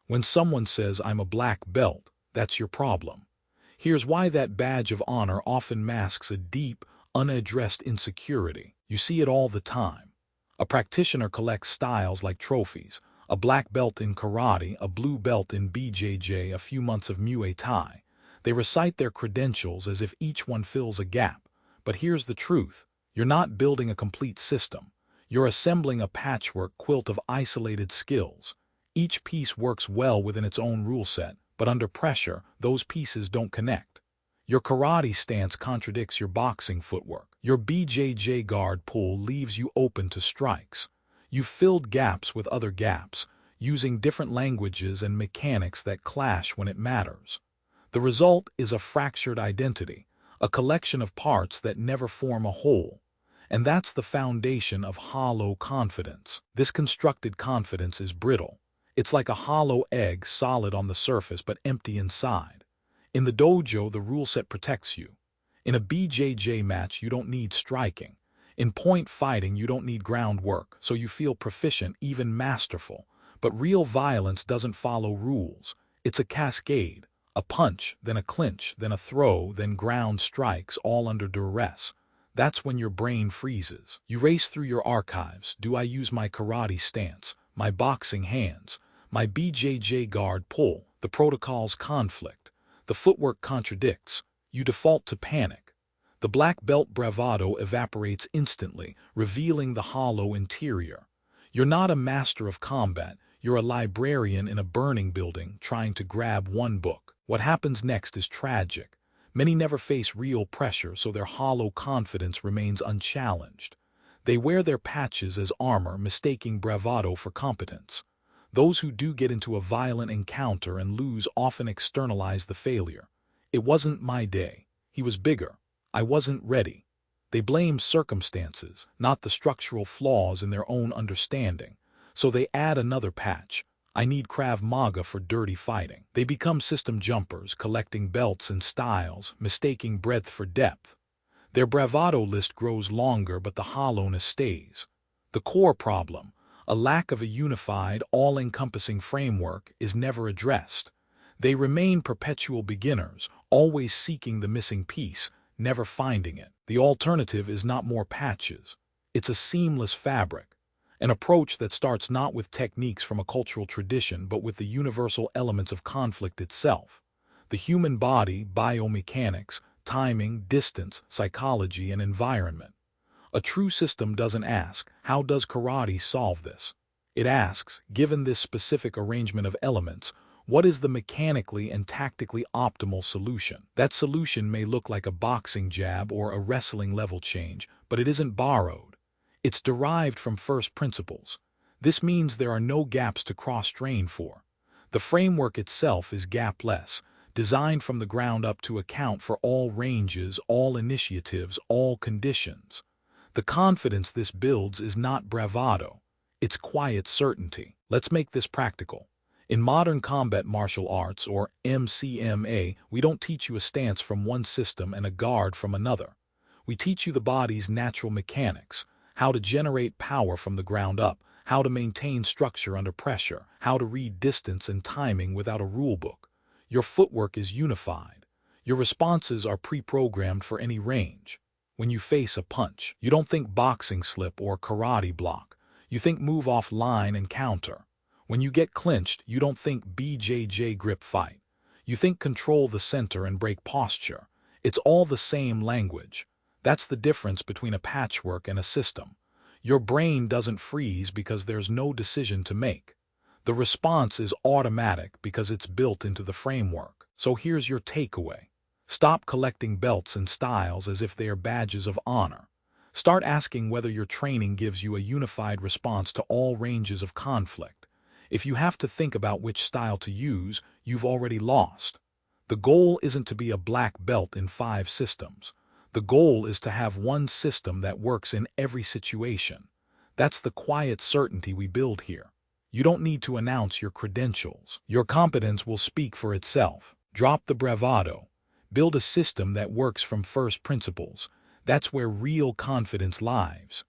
When someone says, "I'm a black belt," that's your problem. Here's why that badge of honor often masks a deep, unaddressed insecurity. You see it all the time. A practitioner collects styles like trophies: a black belt in karate, a blue belt in BJJ, a few months of Muay Thai. They recite their credentials as if each one fills a gap. But here's the truth. You're not building a complete system. You're assembling a patchwork quilt of isolated skills. Each piece works well within its own rule set, but under pressure, those pieces don't connect. Your karate stance contradicts your boxing footwork. Your BJJ guard pull leaves you open to strikes. You've filled gaps with other gaps, using different languages and mechanics that clash when it matters. The result is a fractured identity, a collection of parts that never form a whole. And that's the foundation of hollow confidence. This constructed confidence is brittle. It's like a hollow egg, solid on the surface but empty inside. In the dojo, the rule set protects you. In a BJJ match, you don't need striking. In point fighting, you don't need groundwork, so you feel proficient, even masterful. But real violence doesn't follow rules. It's a cascade. A punch, then a clinch, then a throw, then ground strikes, all under duress. That's when your brain freezes. You race through your archives. Do I use my karate stance, my boxing hands, my BJJ guard pull? The protocols conflict. The footwork contradicts. You default to panic. The black belt bravado evaporates instantly, revealing the hollow interior. You're not a master of combat. You're a librarian in a burning building trying to grab one book. What happens next is tragic. Many never face real pressure, so their hollow confidence remains unchallenged. They wear their patches as armor, mistaking bravado for competence. Those who do get into a violent encounter and lose often externalize the failure. "It wasn't my day. He was bigger. I wasn't ready." They blame circumstances, not the structural flaws in their own understanding. So they add another patch. "I need Krav Maga for dirty fighting." They become system jumpers, collecting belts and styles, mistaking breadth for depth. Their bravado list grows longer, but the hollowness stays. The core problem, a lack of a unified, all-encompassing framework, is never addressed. They remain perpetual beginners, always seeking the missing piece, never finding it. The alternative is not more patches. It's a seamless fabric. An approach that starts not with techniques from a cultural tradition, but with the universal elements of conflict itself. The human body, biomechanics, timing, distance, psychology, and environment. A true system doesn't ask, "How does karate solve this?" It asks, given this specific arrangement of elements, what is the mechanically and tactically optimal solution? That solution may look like a boxing jab or a wrestling level change, but it isn't borrowed. It's derived from first principles. This means there are no gaps to cross-train for. The framework itself is gapless, designed from the ground up to account for all ranges, all initiatives, all conditions. The confidence this builds is not bravado. It's quiet certainty. Let's make this practical. In modern combat martial arts, or MCMA, we don't teach you a stance from one system and a guard from another. We teach you the body's natural mechanics, how to generate power from the ground up, how to maintain structure under pressure, how to read distance and timing without a rule book. Your footwork is unified. Your responses are pre-programmed for any range. When you face a punch, you don't think boxing slip or karate block. You think move off line and counter. When you get clinched, you don't think BJJ grip fight. You think control the center and break posture. It's all the same language. That's the difference between a patchwork and a system. Your brain doesn't freeze because there's no decision to make. The response is automatic because it's built into the framework. So here's your takeaway. Stop collecting belts and styles as if they are badges of honor. Start asking whether your training gives you a unified response to all ranges of conflict. If you have to think about which style to use, you've already lost. The goal isn't to be a black belt in 5 systems. The goal is to have one system that works in every situation. That's the quiet certainty we build here. You don't need to announce your credentials. Your competence will speak for itself. Drop the bravado. Build a system that works from first principles. That's where real confidence lies.